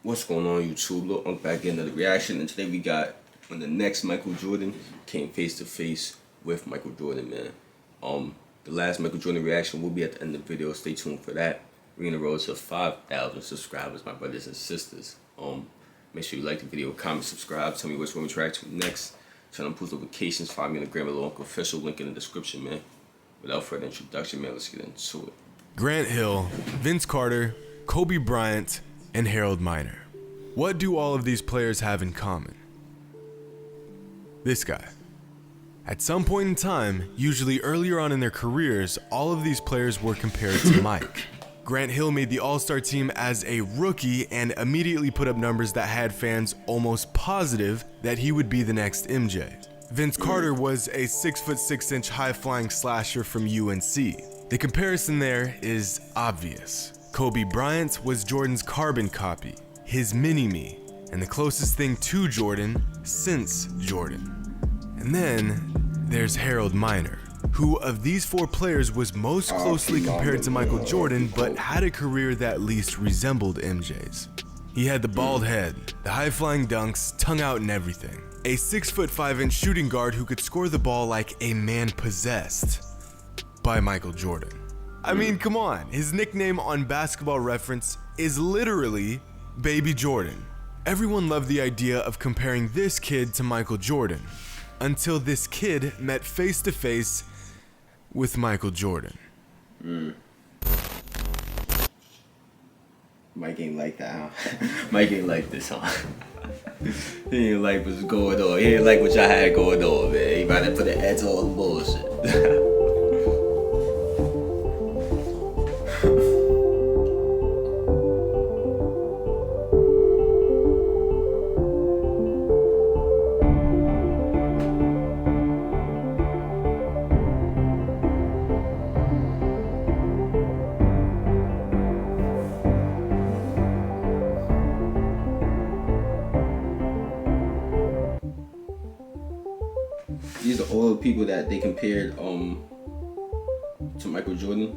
What's going on, YouTube? Look, I'm back into the reaction, and today we got when the next Michael Jordan came face to face with Michael Jordan, man. The last Michael Jordan reaction will be at the end of the video. Stay tuned for that. We're in the road to 5,000 subscribers, my brothers and sisters. Make sure you like the video, comment, subscribe. Tell me which one we track to next. Turn on post notifications. Find me on the Grandma Little Uncle official link in the description, man. Without further introduction, man, let's get into it. Grant Hill, Vince Carter, Kobe Bryant, and Harold Miner. What do all of these players have in common? This guy. At some point in time, usually earlier on in their careers, all of these players were compared to Mike. Grant Hill made the All-Star team as a rookie and immediately put up numbers that had fans almost positive that he would be the next MJ. Vince Carter was a 6'6" high-flying slasher from UNC. The comparison there is obvious. Kobe Bryant was Jordan's carbon copy, his mini-me, and the closest thing to Jordan since Jordan. And then there's Harold Miner, who of these four players was most closely compared to Michael Jordan but had a career that least resembled MJ's. He had the bald head, the high-flying dunks, tongue out and everything. A 6'5" shooting guard who could score the ball like a man possessed by Michael Jordan. I mean, come on, his nickname on Basketball Reference is literally Baby Jordan. Everyone loved the idea of comparing this kid to Michael Jordan, until this kid met face to face with Michael Jordan. Mike ain't like that, huh? Mike ain't like this, huh? He ain't like what's going on. He ain't like what y'all had going on, man. He about to put an end to all the bullshit. These are all the people that they compared to Michael Jordan.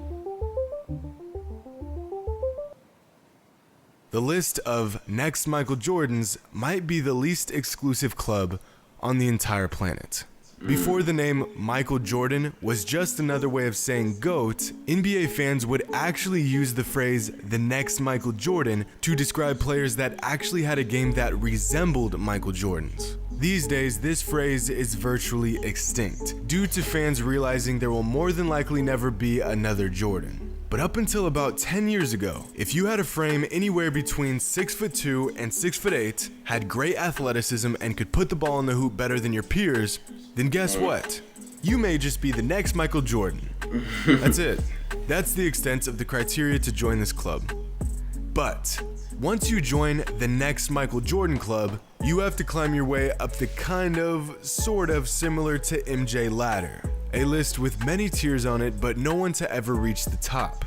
The list of next Michael Jordans might be the least exclusive club on the entire planet. Before the name Michael Jordan was just another way of saying GOAT, NBA fans would actually use the phrase the next Michael Jordan to describe players that actually had a game that resembled Michael Jordan's. These days, this phrase is virtually extinct, due to fans realizing there will more than likely never be another Jordan. But up until about 10 years ago, if you had a frame anywhere between 6'2" and 6'8", had great athleticism and could put the ball in the hoop better than your peers, then guess what? You may just be the next Michael Jordan. That's it. That's the extent of the criteria to join this club. But once you join the next Michael Jordan club, you have to climb your way up the sort of similar to MJ ladder. A list with many tiers on it, but no one to ever reach the top.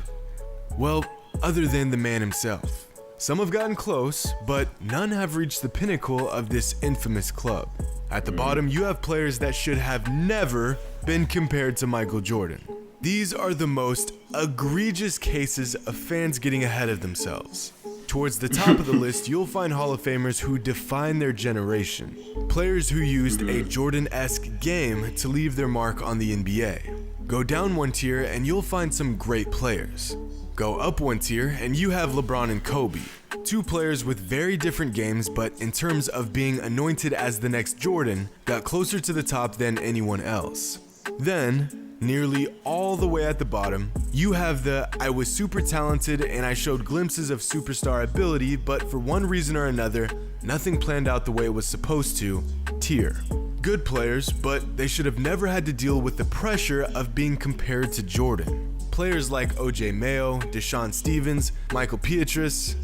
Well, other than the man himself. Some have gotten close, but none have reached the pinnacle of this infamous club. At the bottom, you have players that should have never been compared to Michael Jordan. These are the most egregious cases of fans getting ahead of themselves. Towards the top of the list, you'll find Hall of Famers who define their generation. Players who used a Jordan-esque game to leave their mark on the NBA. Go down one tier and you'll find some great players. Go up one tier and you have LeBron and Kobe. Two players with very different games, but in terms of being anointed as the next Jordan, got closer to the top than anyone else. Then, nearly all the way at the bottom, you have the I was super talented and I showed glimpses of superstar ability, but for one reason or another, nothing planned out the way it was supposed to tier. Good players, but they should have never had to deal with the pressure of being compared to Jordan. Players like O.J. Mayo, Deshaun Stevens, Michael Pietrus,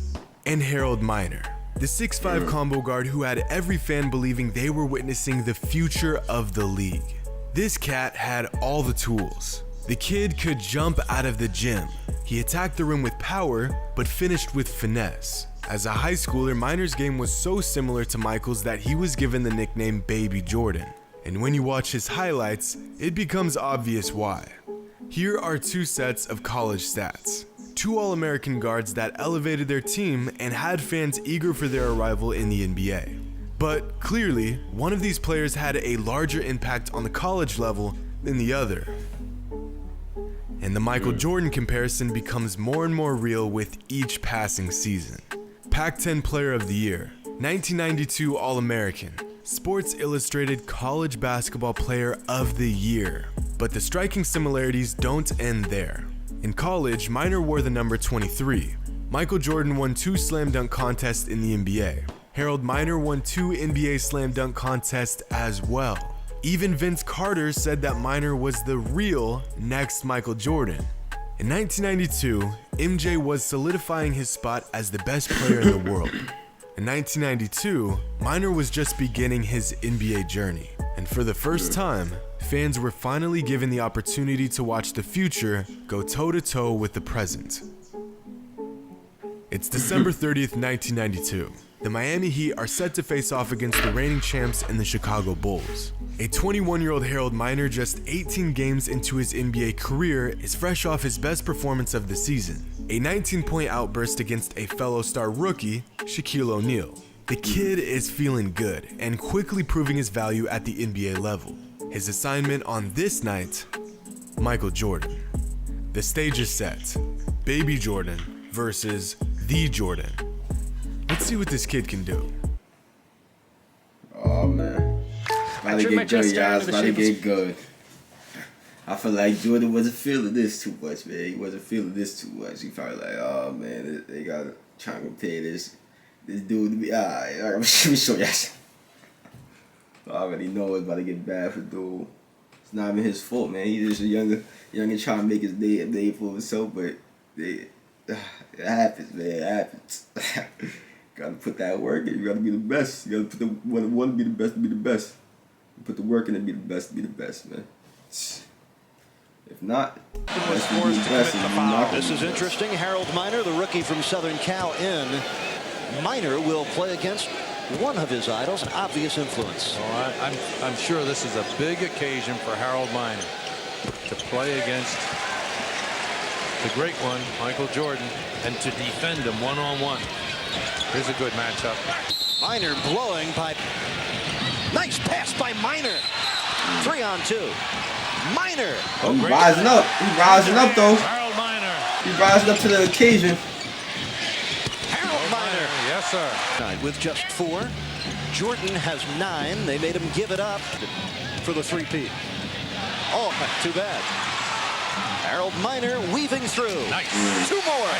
and Harold Miner. The 6'5" combo guard who had every fan believing they were witnessing the future of the league. This cat had all the tools. The kid could jump out of the gym. He attacked the rim with power, but finished with finesse. As a high schooler, Miner's game was so similar to Michael's that he was given the nickname Baby Jordan. And when you watch his highlights, it becomes obvious why. Here are two sets of college stats. two All-American guards that elevated their team and had fans eager for their arrival in the NBA. But clearly, one of these players had a larger impact on the college level than the other. And the Michael Jordan comparison becomes more and more real with each passing season. Pac-10 Player of the Year, 1992 All-American, Sports Illustrated College Basketball Player of the Year. But the striking similarities don't end there. In college, Minor wore the number 23. Michael Jordan won 2 slam dunk contests in the NBA. Harold Miner won 2 NBA slam dunk contests as well. Even Vince Carter said that Miner was the real next Michael Jordan. In 1992, MJ was solidifying his spot as the best player in the world. In 1992, Miner was just beginning his NBA journey. And for the first time, fans were finally given the opportunity to watch the future go toe-to-toe with the present. It's December 30th, 1992. The Miami Heat are set to face off against the reigning champs in the Chicago Bulls. A 21-year-old Harold Miner, just 18 games into his NBA career, is fresh off his best performance of the season, a 19-point outburst against a fellow star rookie, Shaquille O'Neal. The kid is feeling good and quickly proving his value at the NBA level. His assignment on this night, Michael Jordan. The stage is set. Baby Jordan versus the Jordan. Let's see what this kid can do. Oh man, about to get good, y'all. About to get good. I feel like Jordan wasn't feeling this too much, man. He wasn't feeling this too much. He probably like, oh man, they gotta try and compare this dude to me. Alright, let me show y'all. I already know it's about to get bad for dude. It's not even his fault, man. He's just a younger trying to make his day for himself, but it happens, man. It happens. Gotta put that work in. You gotta be the best. You gotta put the want to be the best to be the best. You put the work in and be the best to be the best, man. If not, this is interesting. Harold Miner, the rookie from Southern Cal, in. Miner will play against one of his idols, an obvious influence. Oh, I'm sure this is a big occasion for Harold Miner to play against the great one, Michael Jordan, and to defend him one-on-one. Here's a good matchup. Miner blowing by. Nice pass by Miner. 3-on-2. Miner. Oh, he's rising up. He's rising up, though. Harold Miner. He's rising up to the occasion. Harold Miner. Yes, sir. With just 4. Jordan has 9. They made him give it up for the 3-peat. Oh, too bad. Harold Miner weaving through. Nice. 2 more.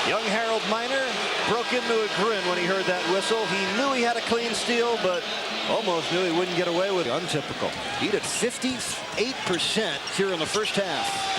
Young Harold Miner broke into a grin when he heard that whistle. He knew he had a clean steal, but almost knew he wouldn't get away with it. Untypical. He did 58% here in the first half.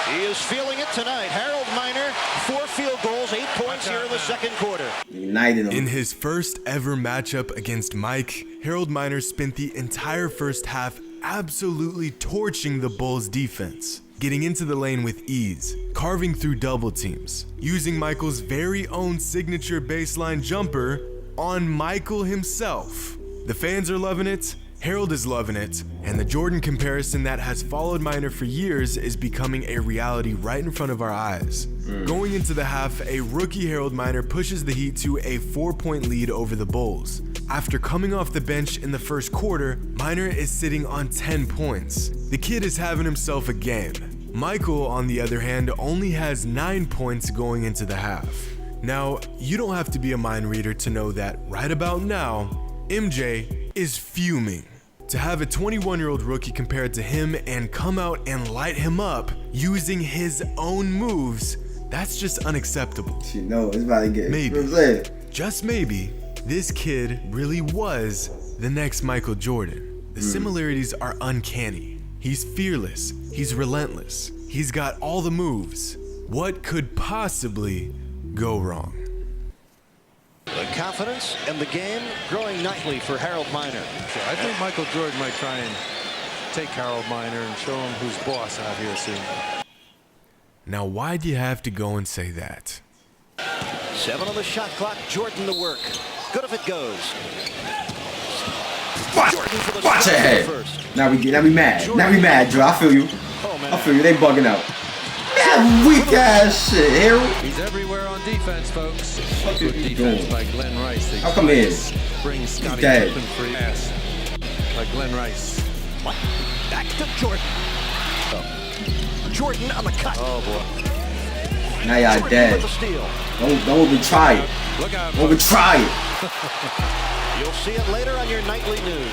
He is feeling it tonight. Harold Miner, 4 field goals, 8 points here in the second quarter. United him. In his first ever matchup against Mike, Harold Miner spent the entire first half absolutely torching the Bulls' defense, getting into the lane with ease, carving through double teams, using Michael's very own signature baseline jumper on Michael himself. The fans are loving it, Harold is loving it, and the Jordan comparison that has followed Miner for years is becoming a reality right in front of our eyes. Going into the half, a rookie Harold Miner pushes the Heat to a 4-point lead over the Bulls. After coming off the bench in the first quarter, Miner is sitting on 10 points. The kid is having himself a game. Michael, on the other hand, only has 9 points going into the half. Now, you don't have to be a mind reader to know that right about now, MJ is fuming. To have a 21-year-old rookie compared to him and come out and light him up using his own moves, that's just unacceptable. You know, it's about to get maybe, just maybe, this kid really was the next Michael Jordan. The similarities are uncanny. He's fearless, he's relentless, he's got all the moves. What could possibly go wrong? The confidence and the game growing nightly for Harold Miner. I think Michael Jordan might try and take Harold Miner and show him who's boss out here soon. Now, why do you have to go and say that? 7 on the shot clock. Jordan to work. Good if it goes. Watch it. Now we mad. Now we mad, Joe. I feel you. Oh, man. I feel you. They bugging out. that weak ass shit, Harold. He's everywhere on defense, folks. What Good is he defense doing? by Glenn Rice. They How come he is? bring Scotty dead. Pippen free pass by Glenn Rice. Back to Jordan. Jordan on the cut. Oh boy. Now y'all Jordan dead. with the steal. Don't even try it. Look out. Don't even try it. You'll see it later on your nightly news.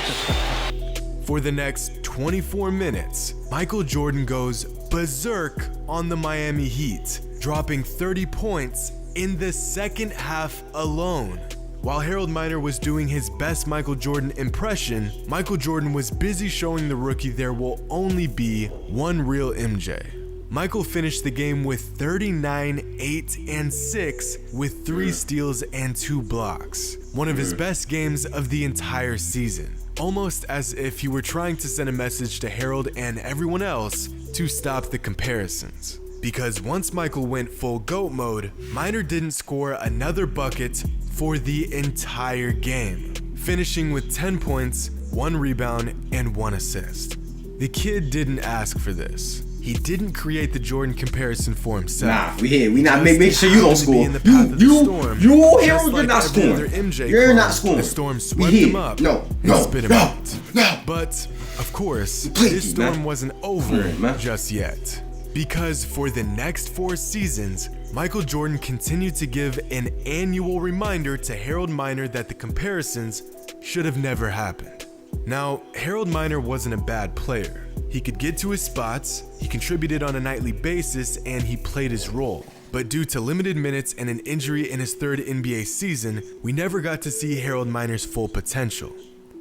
For the next 24 minutes, Michael Jordan goes berserk on the Miami Heat, dropping 30 points in the second half alone. While Harold Miner was doing his best Michael Jordan impression, Michael Jordan was busy showing the rookie there will only be one real MJ. Michael finished the game with 39, 8, and 6 with 3 steals and 2 blocks. One of his best games of the entire season. Almost as if he were trying to send a message to Harold and everyone else to stop the comparisons. Because once Michael went full GOAT mode, Miner didn't score another bucket for the entire game, finishing with 10 points, 1 rebound, and 1 assist. The kid didn't ask for this. He didn't create the Jordan comparison for himself. Nah, we here. We not Just make sure you don't happened to be score. in the path of the storm. You, Just Harold, you're like not every scoring. other MJ You're clone, not scoring. The storm We swept here. him up No, and spit him out. no. But, of course, Please, this storm man. wasn't over Man. just yet. Because for the next 4 seasons, Michael Jordan continued to give an annual reminder to Harold Miner that the comparisons should have never happened. Now, Harold Miner wasn't a bad player. He could get to his spots, he contributed on a nightly basis, and he played his role. But due to limited minutes and an injury in his 3rd NBA season, we never got to see Harold Miner's full potential.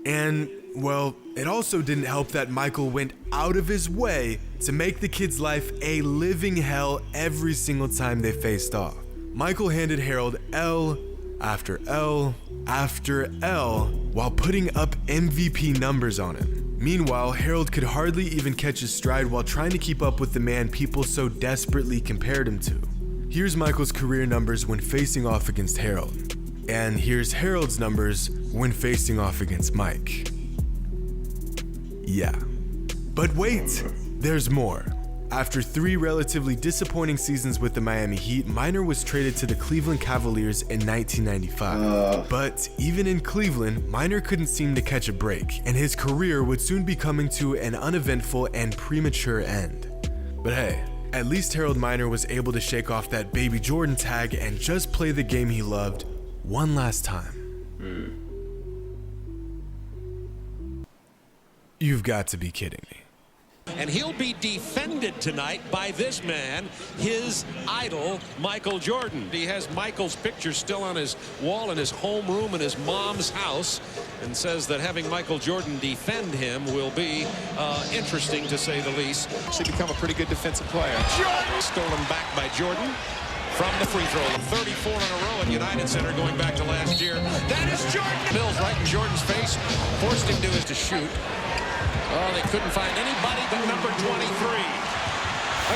And, well, it also didn't help that Michael went out of his way to make the kid's life a living hell every single time they faced off. Michael handed Harold L after L after L while putting up MVP numbers on him. Meanwhile, Harold could hardly even catch his stride while trying to keep up with the man people so desperately compared him to. Here's Michael's career numbers when facing off against Harold. And here's Harold's numbers when facing off against Mike. Yeah. But wait, there's more. After 3 relatively disappointing seasons with the Miami Heat, Miner was traded to the Cleveland Cavaliers in 1995. But even in Cleveland, Miner couldn't seem to catch a break, and his career would soon be coming to an uneventful and premature end. But hey, at least Harold Miner was able to shake off that Baby Jordan tag and just play the game he loved one last time. You've got to be kidding me. And he'll be defended tonight by this man, his idol, Michael Jordan. He has Michael's picture still on his wall in his homeroom in his mom's house, and says that having Michael Jordan defend him will be interesting, to say the least. Should become a pretty good defensive player. Jordan stolen back by Jordan from the free throw. 34 in a row at United Center going back to last year. That is Jordan. Mills right in Jordan's face, forced him to shoot. Oh, they couldn't find anybody but number 23.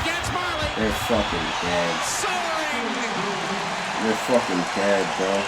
Against Marley. They're fucking dead. Soaring. They're fucking dead, bro.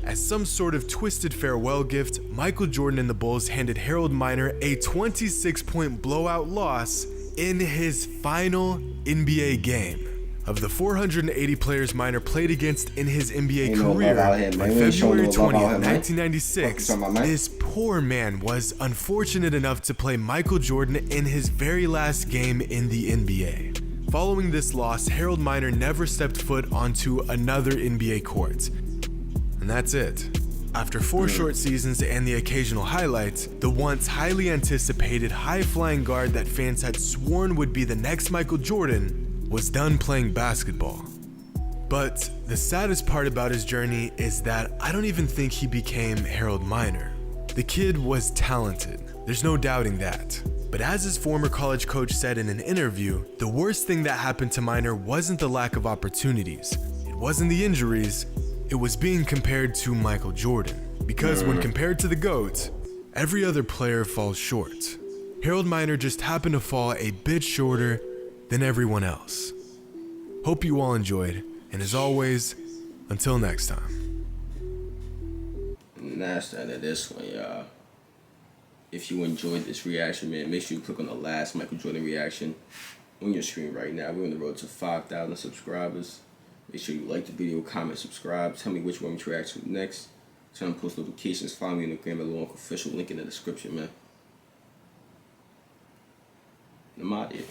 As some sort of twisted farewell gift, Michael Jordan and the Bulls handed Harold Miner a 26-point blowout loss in his final NBA game. Of the 480 players Miner played against in his NBA career, on February 20th, 1996, this poor man was unfortunate enough to play Michael Jordan in his very last game in the NBA. Following this loss, Harold Miner never stepped foot onto another NBA court. And that's it. After 4 short seasons and the occasional highlights, the once highly anticipated high-flying guard that fans had sworn would be the next Michael Jordan was done playing basketball. But the saddest part about his journey is that I don't even think he became Harold Miner. The kid was talented, there's no doubting that. But as his former college coach said in an interview, the worst thing that happened to Miner wasn't the lack of opportunities, it wasn't the injuries, it was being compared to Michael Jordan. Because when compared to the GOAT, every other player falls short. Harold Miner just happened to fall a bit shorter than everyone else. Hope you all enjoyed, and as always, until next time. And that's the end of this one, y'all. if you enjoyed this reaction, man, make sure you click on the last Michael Jordan reaction on your screen right now. We're on the road to 5,000 subscribers. Make sure you like the video, comment, subscribe. Tell me which one we should react to next. Turn on post notifications. Follow me on the Gram at LeBron Official. Link in the description, man. I'm out here.